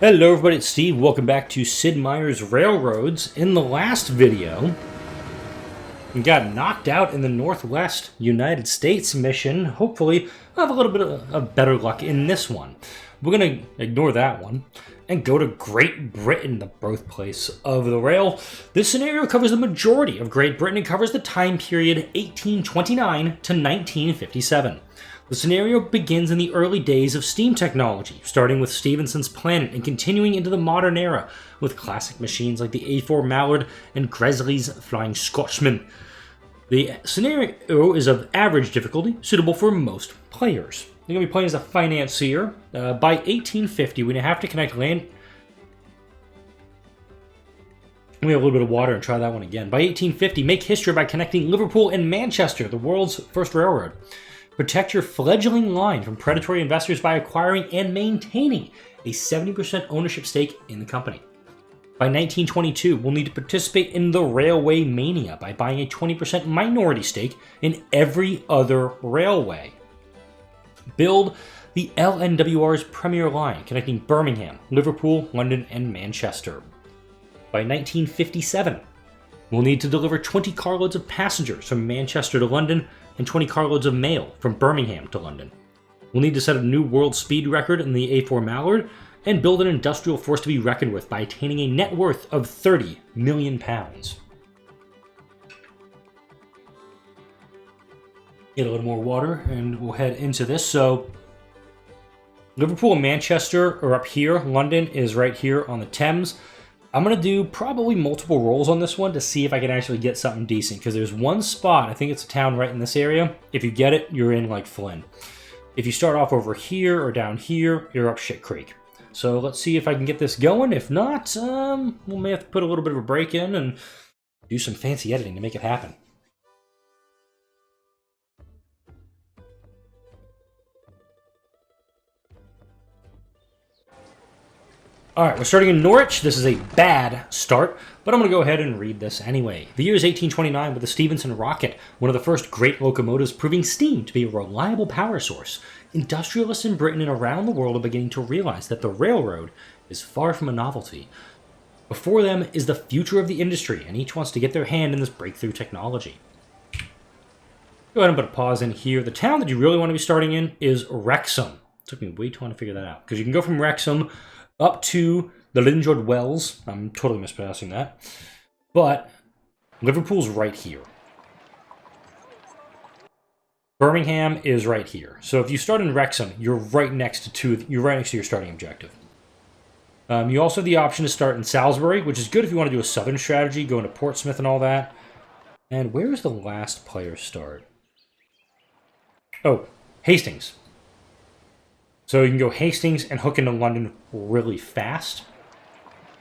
Hello everybody, it's Steve. Welcome back to Sid Meier's Railroads. In the last video, we got knocked out in the Northwest United States mission. Hopefully, we'll have a little bit of better luck in this one. We're going to ignore that one and go to Great Britain, the birthplace of the rail. This scenario covers the majority of Great Britain and covers the time period 1829 to 1957. The scenario begins in the early days of steam technology, starting with Stephenson's Planet and continuing into the modern era with classic machines like the A4 Mallard and Gresley's Flying Scotchman. The scenario is of average difficulty, suitable for most players. You're going to be playing as a financier. By 1850, we have to connect land. We have a little bit of water and try that one again. By 1850, make history by connecting Liverpool and Manchester, the world's first railroad. Protect your fledgling line from predatory investors by acquiring and maintaining a 70% ownership stake in the company. By 1922, we'll need to participate in the railway mania by buying a 20% minority stake in every other railway. Build the LNWR's premier line connecting Birmingham, Liverpool, London, and Manchester. By 1957, we'll need to deliver 20 carloads of passengers from Manchester to London and 20 carloads of mail from Birmingham to London. We'll need to set a new world speed record in the A4 Mallard and build an industrial force to be reckoned with by attaining a net worth of £30 million. Get a little more water and we'll head into this. So Liverpool and Manchester are up here. London is right here on the Thames. I'm going to do probably multiple rolls on this one to see if I can actually get something decent, because there's one spot, I think it's a town right in this area. If you get it, you're in like Flynn. If you start off over here or down here, you're up Shit Creek. So let's see if I can get this going. If not, we may have to put a little bit of a break in and do some fancy editing to make it happen. Alright, we're starting in Norwich. This is a bad start, but I'm going to go ahead and read this anyway. The year is 1829 with the Stephenson rocket, one of the first great locomotives proving steam to be a reliable power source. Industrialists in Britain and around the world are beginning to realize that the railroad is far from a novelty. Before them is the future of the industry, and each wants to get their hand in this breakthrough technology. Go ahead and put a pause in here. The town that you really want to be starting in is Wrexham. It took me way too long to figure that out, because you can go from Wrexham up to the Linjord Wells. I'm totally mispronouncing that. But Liverpool's right here. Birmingham is right here. So if you start in Wrexham, you're right next to your starting objective. You also have the option to start in Salisbury, which is good if you want to do a southern strategy, go into Portsmouth and all that. And where is the last player start? Oh, Hastings. So you can go Hastings and hook into London really fast.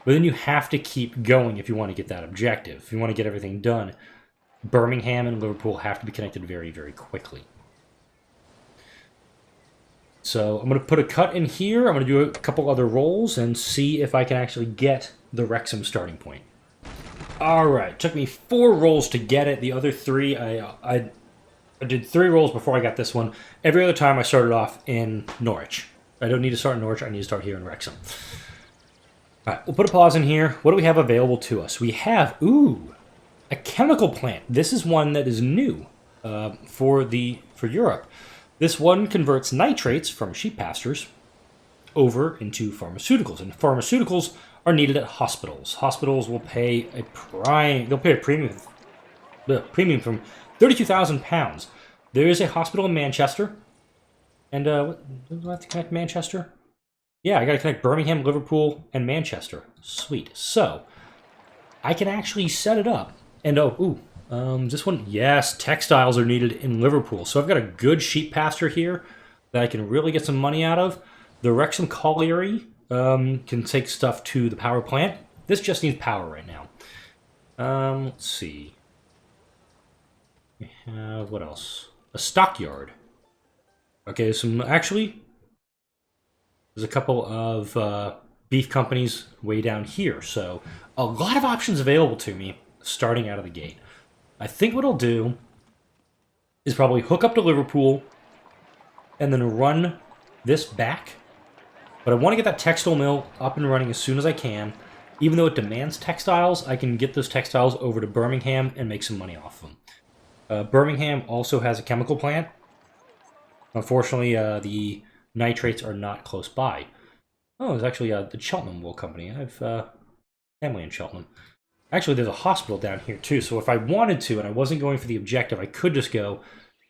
But then you have to keep going if you want to get that objective. If you want to get everything done, Birmingham and Liverpool have to be connected very, very quickly. So I'm going to put a cut in here. I'm going to do a couple other rolls and see if I can actually get the Wrexham starting point. Alright, took me 4 rolls to get it. The other 3, I did 3 rolls before I got this one. Every other time I started off in Norwich. I don't need to start in Norwich, I need to start here in Wrexham. Alright, we'll put a pause in here. What do we have available to us? We have, a chemical plant. This is one that is new for Europe. This one converts nitrates from sheep pastures over into pharmaceuticals, and pharmaceuticals are needed at hospitals. Hospitals will pay a premium from £32,000. There is a hospital in Manchester. And do I have to connect Manchester? Yeah, I got to connect Birmingham, Liverpool, and Manchester. Sweet. So, I can actually set it up. And this one, yes, textiles are needed in Liverpool. So I've got a good sheep pasture here that I can really get some money out of. The Wrexham Colliery can take stuff to the power plant. This just needs power right now. Let's see. We have, what else? A stockyard. Okay, there's a couple of beef companies way down here. So a lot of options available to me starting out of the gate. I think what I'll do is probably hook up to Liverpool and then run this back But I want to get that textile mill up and running as soon as I can. Even though it demands textiles, I can get those textiles over to Birmingham and make some money off them. Birmingham also has a chemical plant. Unfortunately, the nitrates are not close by. Oh, it's actually the Cheltenham Wool Company. I have family in Cheltenham. Actually, there's a hospital down here too, so if I wanted to and I wasn't going for the objective, I could just go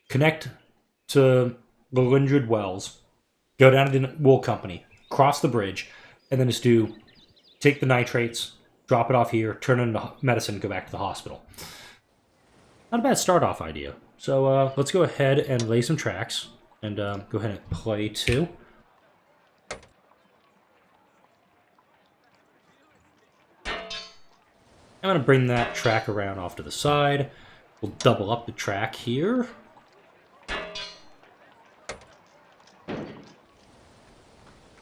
connect to the Lindred Wells, go down to the wool company, cross the bridge, and then just take the nitrates, drop it off here, turn it into medicine, go back to the hospital. Not a bad start-off idea. So let's go ahead and lay some tracks, and go ahead and play 2. I'm going to bring that track around off to the side. We'll double up the track here.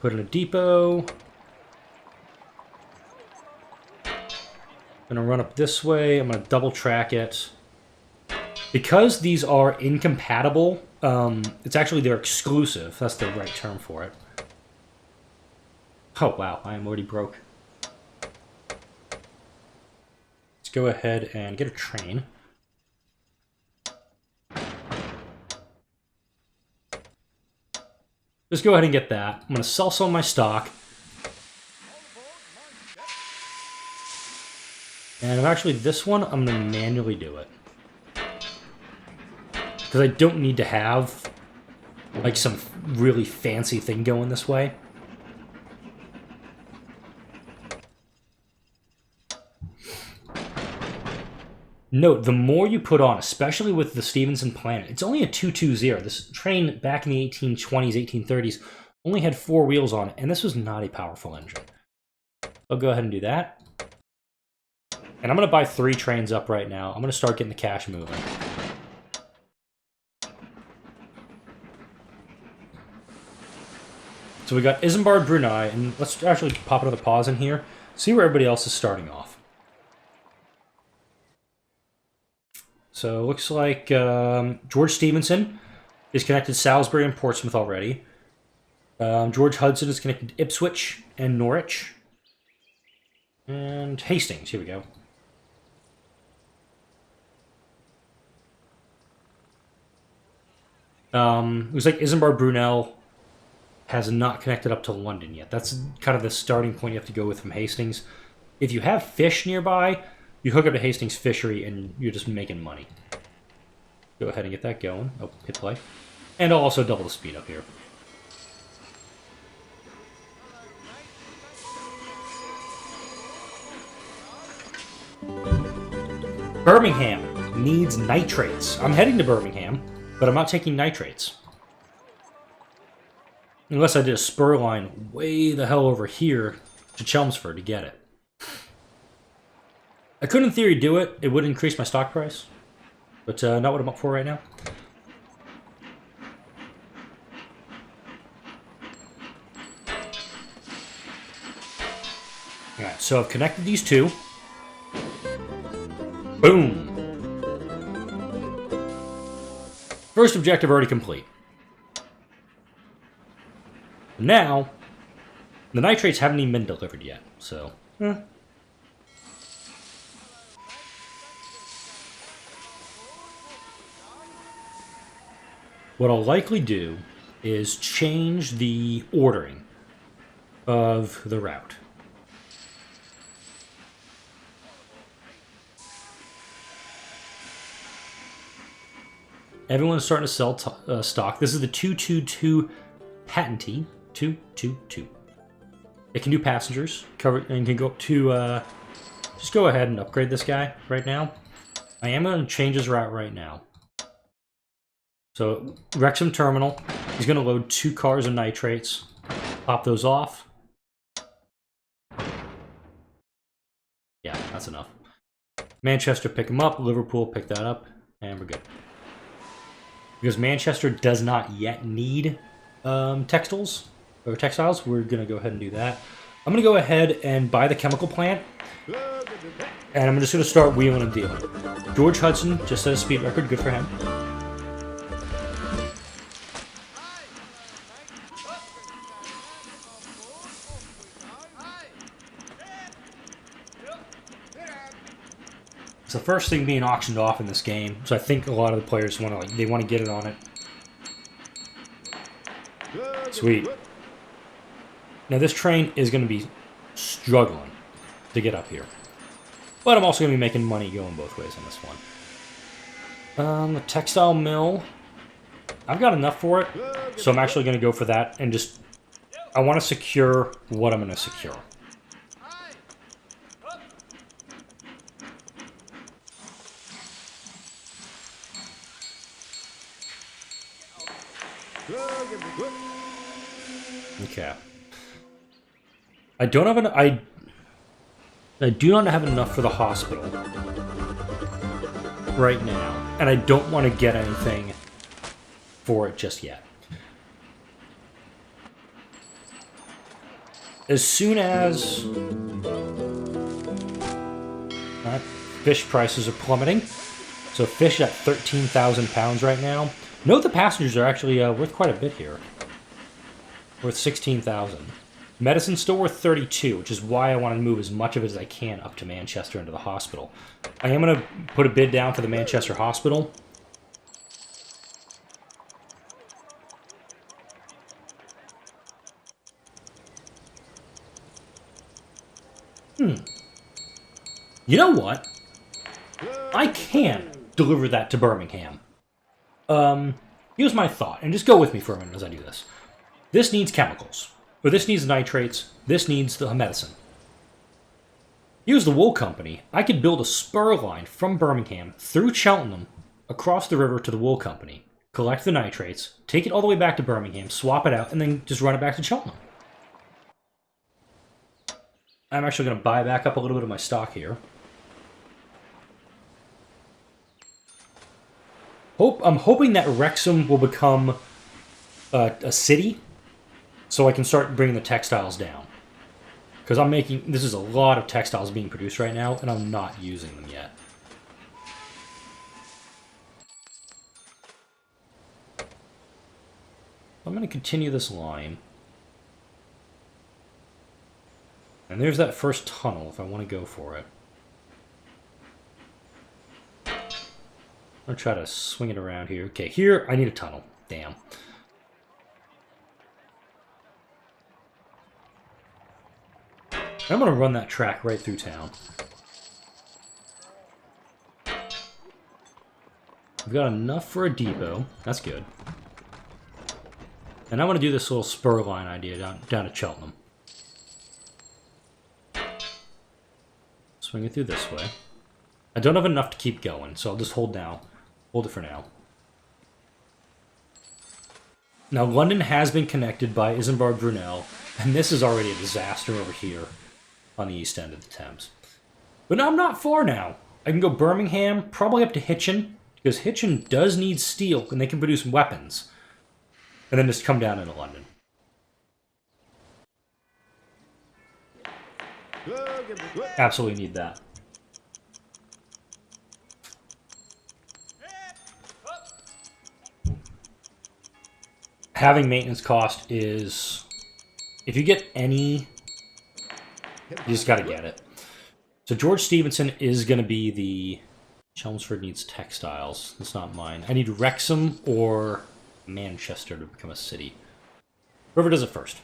Put in a depot. I'm going to run up this way. I'm going to double track it. Because these are incompatible, they're exclusive. That's the right term for it. Oh, wow. I am already broke. Go ahead and get a train. Just go ahead and get that. I'm going to sell some of my stock. And actually, this one, I'm going to manually do it. Because I don't need to have, like, some really fancy thing going this way. Note, the more you put on, especially with the Stevenson Planet, it's only a 220. This train back in the 1820s, 1830s, only had 4 wheels on it, and this was not a powerful engine. I'll go ahead and do that. And I'm going to buy 3 trains up right now. I'm going to start getting the cash moving. So we got Isambard, Brunel, and let's actually pop another pause in here, see where everybody else is starting off. So, looks like George Stevenson is connected to Salisbury and Portsmouth already. George Hudson is connected to Ipswich and Norwich. And Hastings, here we go. Looks like Isambard Brunel has not connected up to London yet. That's kind of the starting point you have to go with from Hastings. If you have fish nearby, you hook up to Hastings Fishery, and you're just making money. Go ahead and get that going. Oh, hit play. And I'll also double the speed up here. Birmingham needs nitrates. I'm heading to Birmingham, but I'm not taking nitrates. Unless I did a spur line way the hell over here to Chelmsford to get it. I could, in theory, do it. It would increase my stock price. But not what I'm up for right now. Alright, so I've connected these 2. Boom! First objective already complete. Now, the nitrates haven't even been delivered yet, so... What I'll likely do is change the ordering of the route. Everyone's starting to sell stock. This is the 222 Patentee 222. It can do passengers, cover, and can go to. Just go ahead and upgrade this guy right now. I am going to change his route right now. So, Wrexham Terminal, he's going to load 2 cars of nitrates, pop those off. Yeah, that's enough. Manchester, pick him up. Liverpool, pick that up, and we're good. Because Manchester does not yet need textiles, we're going to go ahead and do that. I'm going to go ahead and buy the chemical plant, and I'm just going to start wheeling and dealing. George Hudson just set a speed record, good for him. It's the first thing being auctioned off in this game, so I think a lot of the players want to they want to get it on it. Sweet. Now this train is going to be struggling to get up here, but I'm also going to be making money going both ways on this one. The textile mill, I've got enough for it, so I'm actually going to go for that and just I want to secure what I'm going to secure. Okay. I don't have I do not have enough for the hospital right now, and I don't want to get anything for it just yet. As soon as fish prices are plummeting, so fish at 13,000 pounds right now. Note the passengers are actually worth quite a bit here. Worth 16,000. Medicine still worth 32, which is why I want to move as much of it as I can up to Manchester into the hospital. I am going to put a bid down for the Manchester hospital. You know what? I can deliver that to Birmingham. Here's my thought, and just go with me for a minute as I do this. This needs chemicals. Or this needs nitrates. This needs the medicine. Here's the wool company. I could build a spur line from Birmingham through Cheltenham across the river to the wool company, collect the nitrates, take it all the way back to Birmingham, swap it out, and then just run it back to Cheltenham. I'm actually going to buy back up a little bit of my stock here. I'm hoping that Wrexham will become a city, so I can start bringing the textiles down. Because this is a lot of textiles being produced right now, and I'm not using them yet. I'm going to continue this line. And there's that first tunnel, if I want to go for it. I'm going to try to swing it around here. Okay, here, I need a tunnel. Damn. I'm going to run that track right through town. We've got enough for a depot. That's good. And I want to do this little spur line idea down to Cheltenham. Swing it through this way. I don't have enough to keep going, so I'll just hold it for now. Now, London has been connected by Isambard Brunel, and this is already a disaster over here on the east end of the Thames. But no, I'm not far now. I can go Birmingham, probably up to Hitchin, because Hitchin does need steel, and they can produce weapons. And then just come down into London. Absolutely need that. Having maintenance cost is... If you get any... You just gotta get it. So George Stephenson is gonna be the... Chelmsford needs textiles. That's not mine. I need Wrexham or Manchester to become a city. Whoever does it first.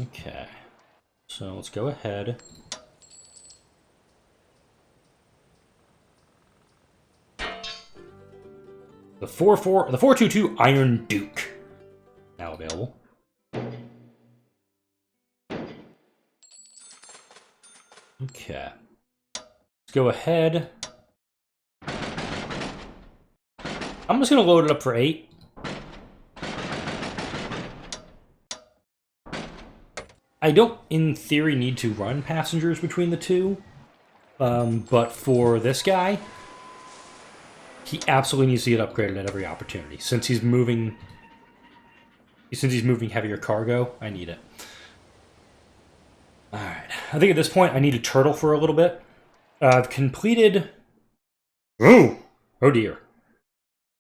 Okay. So let's go ahead. The 422 Iron Duke. Now available. Okay. Let's go ahead. I'm just going to load it up for 8. I don't, in theory, need to run passengers between the two. But for this guy, he absolutely needs to get upgraded at every opportunity. Since he's moving heavier cargo, I need it. Alright. I think at this point, I need a turtle for a little bit. I've completed... Oh dear.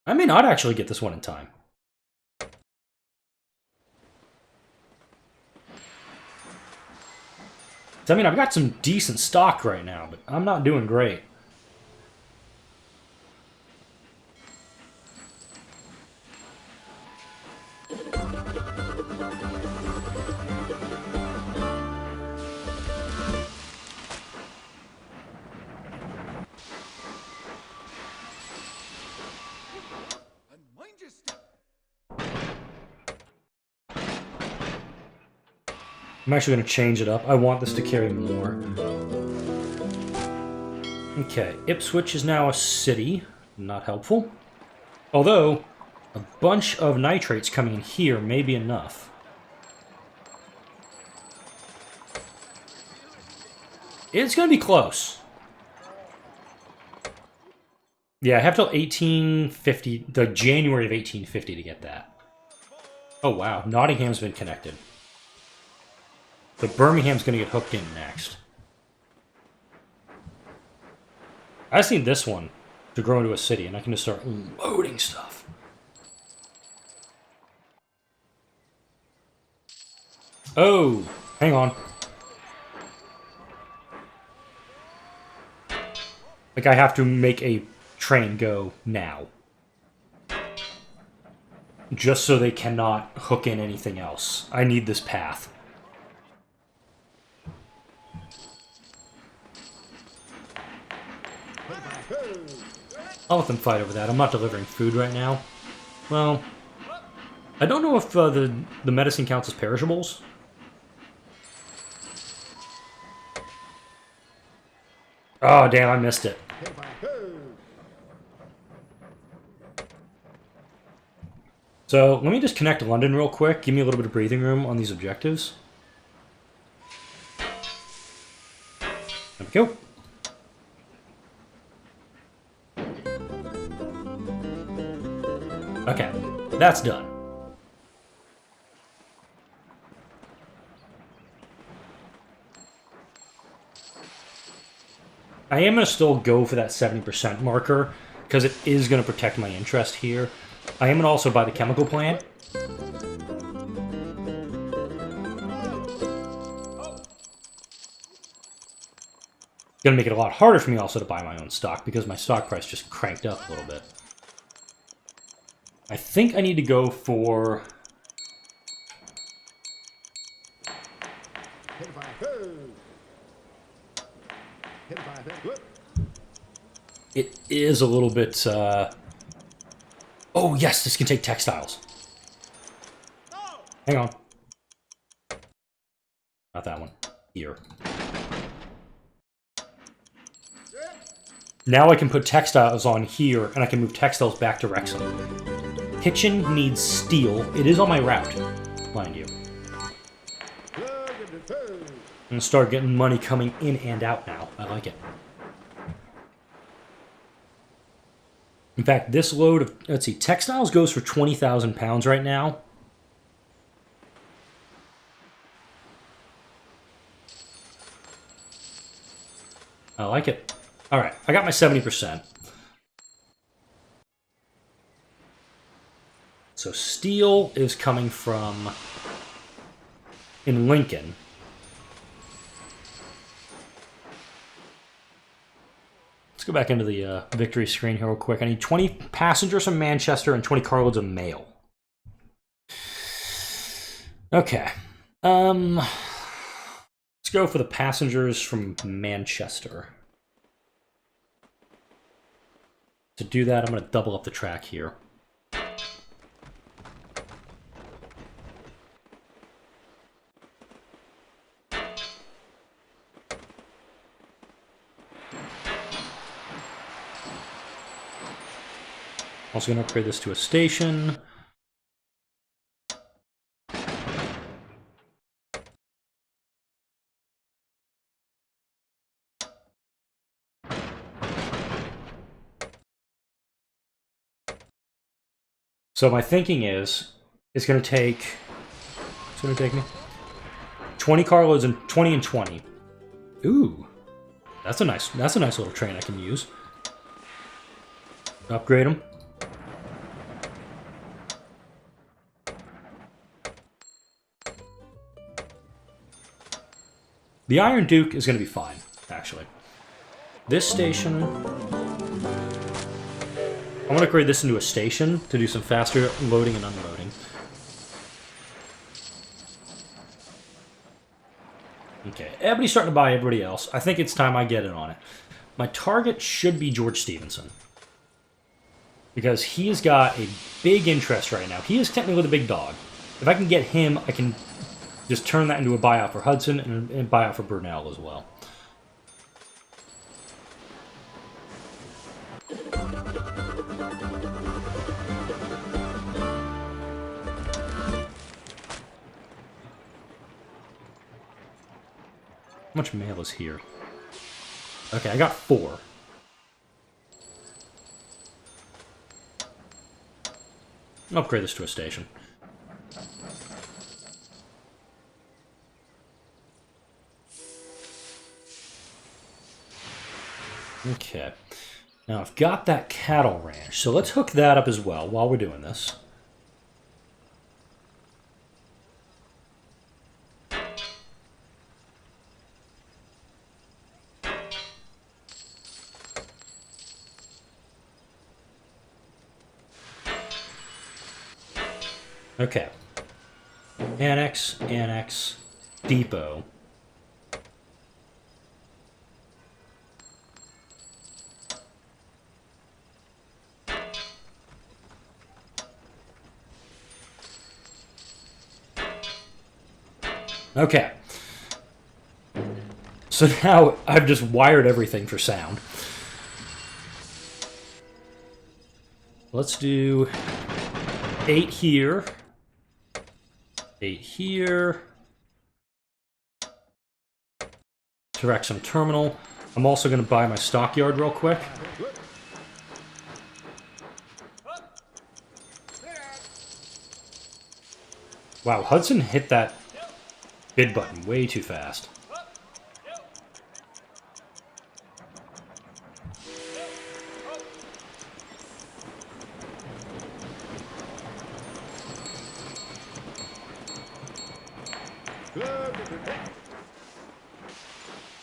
I may not actually get this one in time. I mean, I've got some decent stock right now, but I'm not doing great. I'm actually going to change it up. I want this to carry more. Okay, Ipswich is now a city. Not helpful. Although, a bunch of nitrates coming in here may be enough. It's going to be close. Yeah, I have till 1850, the January of 1850 to get that. Oh wow, Nottingham's been connected. But Birmingham's going to get hooked in next. I just need this one to grow into a city, and I can just start loading stuff. Oh, hang on. Like, I have to make a train go now. Just so they cannot hook in anything else. I need this path. I'll let them fight over that. I'm not delivering food right now. Well, I don't know if the medicine counts as perishables. Oh, damn, I missed it. So, let me just connect to London real quick. Give me a little bit of breathing room on these objectives. There we go. Okay, that's done. I am going to still go for that 70% marker, because it is going to protect my interest here. I am going to also buy the chemical plant. Going to make it a lot harder for me also to buy my own stock, because my stock price just cranked up a little bit. I think I need to go for... It is a little bit... Oh, yes, this can take textiles. Hang on. Not that one. Here. Now I can put textiles on here, and I can move textiles back to Wrexham. Kitchen needs steel. It is on my route, mind you. I'm gonna start getting money coming in and out now. I like it. In fact, this load of, let's see, textiles goes for 20,000 pounds right now. I like it. All right, I got my 70%. So steel is coming from in Lincoln. Let's go back into the victory screen here real quick. I need 20 passengers from Manchester and 20 carloads of mail. Okay. Let's go for the passengers from Manchester. To do that, I'm going to double up the track here. Also going to upgrade this to a station. So my thinking is, it's going to take me 20 carloads and 20 and 20. Ooh, that's a nice little train I can use. Upgrade them. The Iron Duke is going to be fine, actually. This station... I'm going to upgrade this into a station to do some faster loading and unloading. Okay, everybody's starting to buy everybody else. I think it's time I get in on it. My target should be George Stephenson. Because he's got a big interest right now. He is technically the big dog. If I can get him, I can just turn that into a buyout for Hudson and a buyout for Brunel as well. How much mail is here? Okay, I got 4. I'll upgrade this to a station. Okay. Now I've got that cattle ranch, so let's hook that up as well while we're doing this. Okay. Annex, depot. Okay. So now I've just wired everything for sound. Let's do 8 here. 8 here. To WREXHAM Terminal. I'm also going to buy my stockyard real quick. Wow, Hudson hit that bid button way too fast.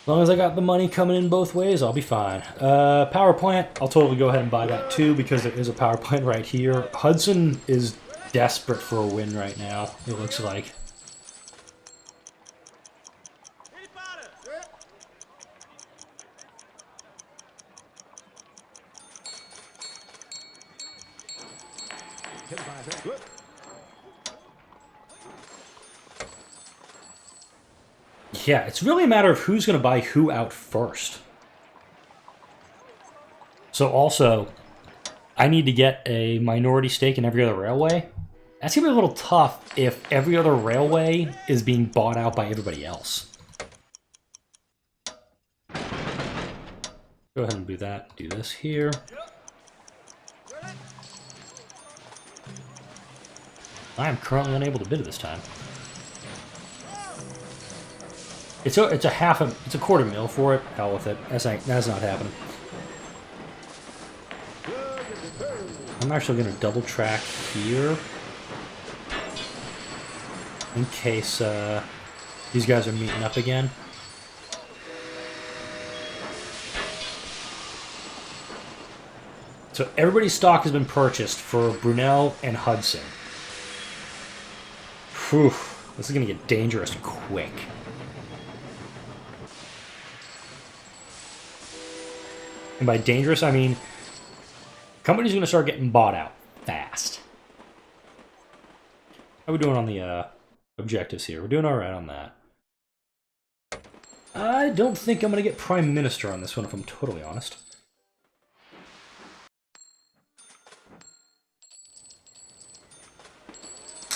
As long as I got the money coming in both ways, I'll be fine. Power plant, I'll totally go ahead and buy that too, because there is a power plant right here. Hudson is desperate for a win right now, it looks like. Yeah, it's really a matter of who's going to buy who out first. So also, I need to get a minority stake in every other railway. That's going to be a little tough if every other railway is being bought out by everybody else. Go ahead and do that. Do this here. I am currently unable to bid this time. It's a quarter mil for it. Hell with it. That's not happening. I'm actually going to double track here in case these guys are meeting up again. So everybody's stock has been purchased for Brunel and Hudson. Whew, this is going to get dangerous quick. And by dangerous, I mean company's going to start getting bought out fast. How are we doing on the objectives here? We're doing alright on that. I don't think I'm going to get Prime Minister on this one, if I'm totally honest.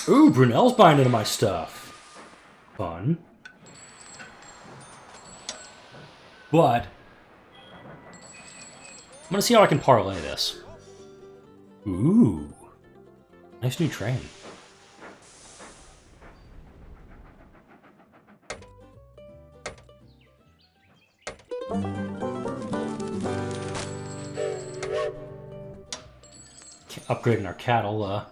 Ooh, Brunel's buying into my stuff. Fun. But I'm gonna see how I can parlay this. Ooh. Nice new train. Upgrading our cattle,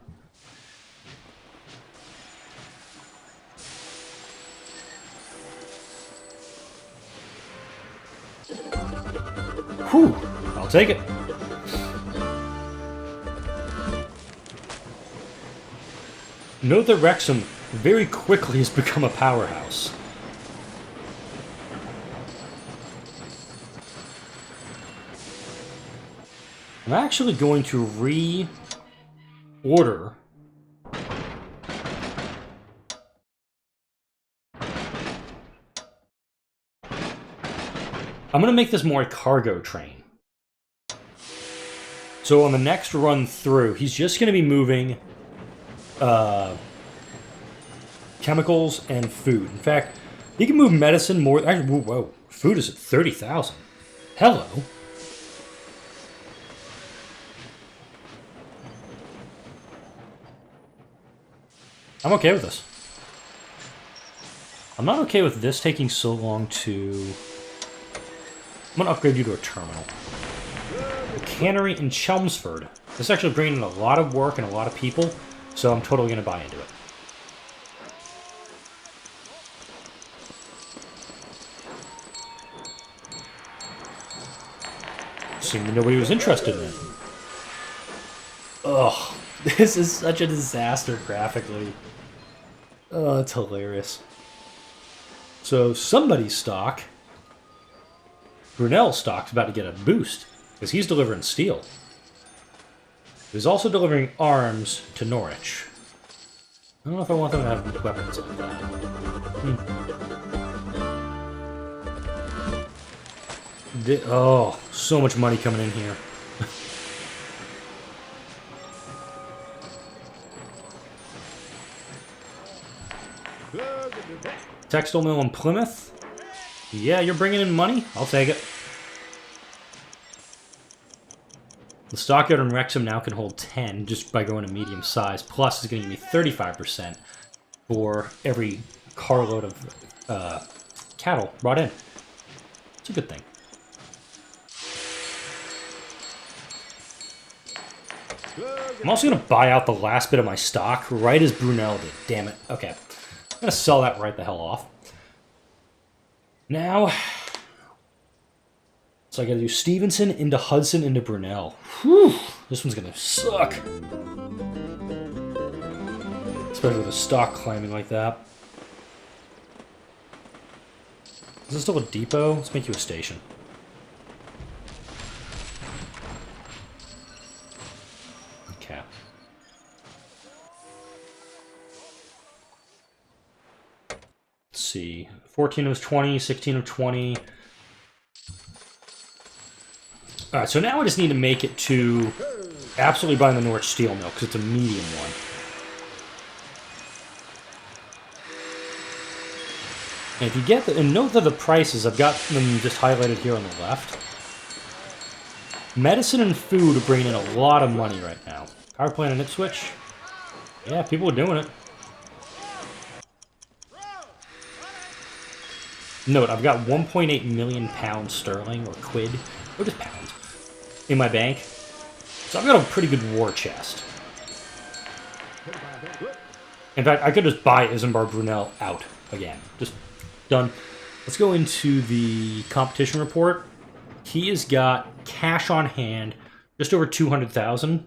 Whew, I'll take it. Note that Wrexham very quickly has become a powerhouse. I'm actually going to reorder I'm going to make this more a cargo train. So on the next run through, he's just going to be moving chemicals and food. In fact, he can move medicine more... Actually, whoa, food is at 30,000. Hello. I'm okay with this. I'm not okay with this taking so long to... I'm going to upgrade you to a terminal. A cannery in Chelmsford. This is actually bringing in a lot of work and a lot of people, so I'm totally going to buy into it. Seemed nobody was interested in it. Ugh, this is such a disaster graphically. Oh, it's hilarious. So somebody's stock, Brunel's stock's about to get a boost, because he's delivering steel. He's also delivering arms to Norwich. I don't know if I want them to have weapons like that. Oh, so much money coming in here. Textile mill in Plymouth? Yeah, you're bringing in money? I'll take it. The stockyard in Wrexham now can hold 10 just by going to medium size. Plus, it's going to give me 35% for every carload of cattle brought in. It's a good thing. I'm also going to buy out the last bit of my stock right as Brunel did. Damn it. Okay. I'm going to sell that right the hell off. Now, so I got to do Stevenson into Hudson into Brunel. Whew, this one's going to suck. Especially with the stock climbing like that. Is this still a depot? Let's make you a station. Okay. Let's see. 14 of 20, 16 of 20. Alright, so now I just need to make it to absolutely buying the Norwich steel mill, because it's a medium one. And if you get the, and note that the prices, I've got them just highlighted here on the left. Medicine and food are bringing in a lot of money right now. Power plant and Ipswich. Yeah, people are doing it. Note, I've got 1.8 million pounds sterling, or quid, or just pounds, in my bank. So I've got a pretty good war chest. In fact, I could just buy Isambard Brunel out again. Just done. Let's go into the competition report. He has got cash on hand, just over 200,000.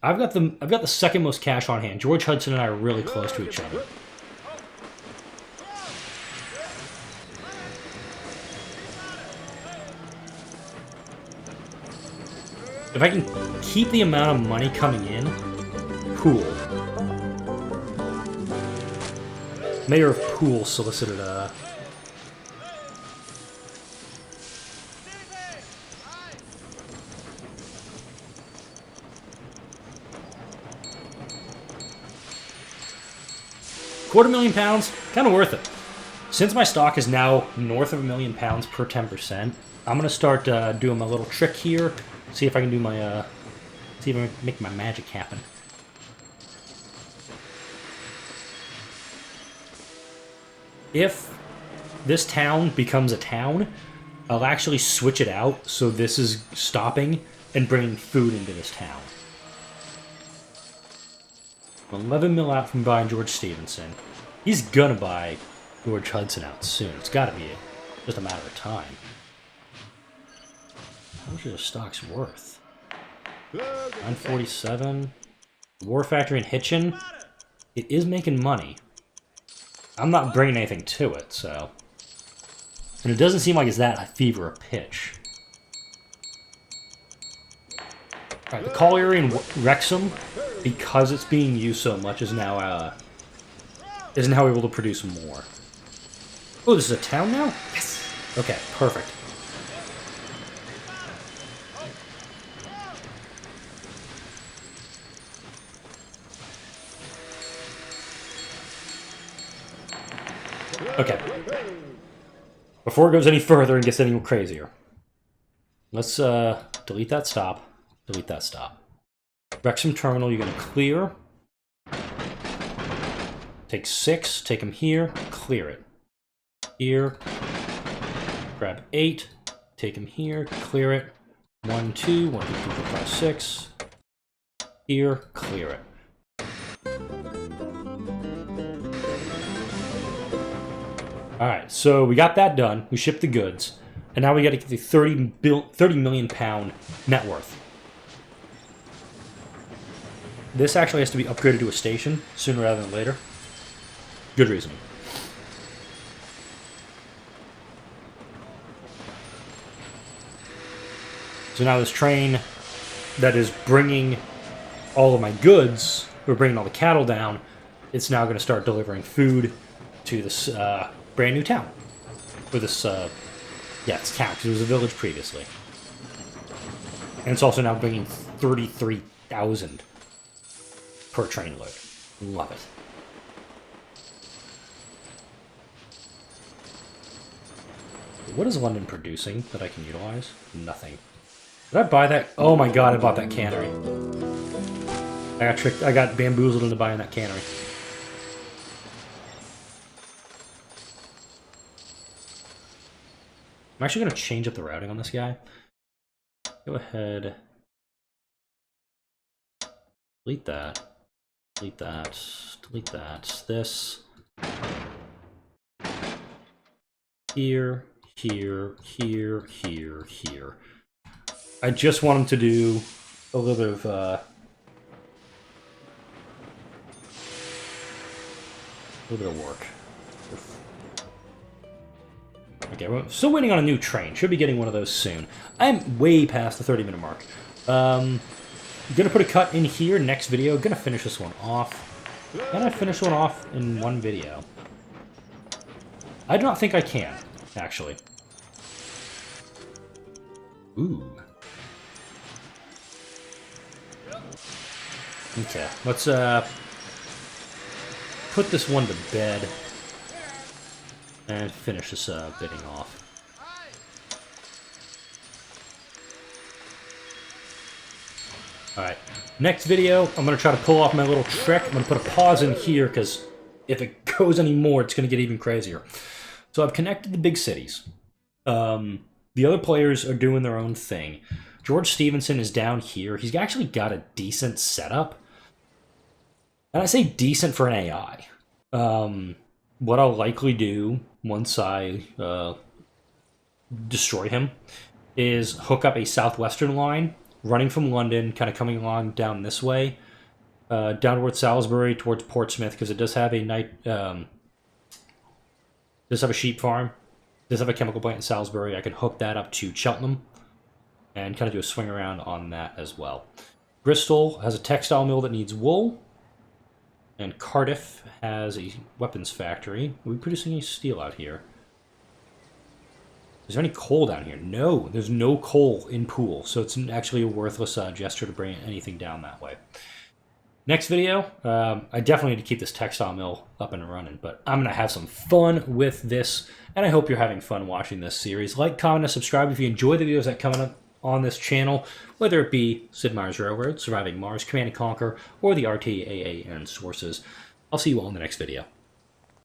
I've got the second most cash on hand. George Hudson and I are really close to each other. If I can keep the amount of money coming in, cool. Mayor of Poole solicited a... £250,000, kind of worth it. Since my stock is now north of £1 million per 10%, I'm going to start doing my little trick here. See if I can do my, see if I can make my magic happen. If this town becomes a town, I'll actually switch it out so this is stopping and bringing food into this town. 11 mil out from buying George Stevenson. He's gonna buy George Hudson out soon. It's gotta be just a matter of time. How much are the stocks worth? 947. War Factory in Hitchin. It is making money. I'm not bringing anything to it, so... And it doesn't seem like it's that fever a pitch. Alright, the colliery in Wrexham, because it's being used so much, is now able to produce more. Oh, this is a town now? Yes! Okay, perfect. Okay. Before it goes any further and gets any crazier, let's delete that stop. Delete that stop. Wrexham Terminal, you're going to clear. Take 6, take them here, clear it. Here. Grab 8, take them here, clear it. 1, 2, 1, 2, 3, 4, 5, 6. Here, clear it. Alright, so we got that done. We shipped the goods. And now we got to get the 30 million pound net worth. This actually has to be upgraded to a station sooner rather than later. Good reason. So now this train that is bringing all of my goods, or bringing all the cattle down, it's now going to start delivering food to this brand new town. Or this, yeah, it's town, because it was a village previously. And it's also now bringing 33,000 per train load. Love it. What is London producing that I can utilize? Nothing. Did I buy that? Oh my god, I bought that cannery. I got tricked. I got bamboozled into buying that cannery. I'm actually going to change up the routing on this guy. Go ahead. Delete that. Delete that. Delete that. This. Here. Here. Here. Here. Here. I just want him to do a little bit of work. Okay, we're still waiting on a new train. Should be getting one of those soon. I'm way past the 30-minute mark. I'm gonna put a cut in here next video. Gonna finish this one off. Can I finish one off in one video? I do not think I can, actually. Ooh. Okay, let's put this one to bed and finish this bidding off. Alright, next video, I'm going to try to pull off my little trick. I'm going to put a pause in here because if it goes any more, it's going to get even crazier. So I've connected the big cities. The other players are doing their own thing. George Stevenson is down here. He's actually got a decent setup. And I say decent for an AI. What I'll likely do once I destroy him is hook up a southwestern line running from London, kind of coming along down this way, down towards Salisbury, towards Portsmouth, because it does have a does have a sheep farm, does have a chemical plant in Salisbury. I can hook that up to Cheltenham and kind of do a swing around on that as well. Bristol has a textile mill that needs wool. And Cardiff has a weapons factory. Are we producing any steel out here? Is there any coal down here? No, there's no coal in Pool, so it's actually a worthless gesture to bring anything down that way. Next video, I definitely need to keep this textile mill up and running, but I'm going to have some fun with this, and I hope you're having fun watching this series. Like, comment, and subscribe if you enjoy the videos that come up on this channel, whether it be Sid Meier's Railroad, Surviving Mars, Command & Conquer, or the RTAAN sources. I'll see you all in the next video.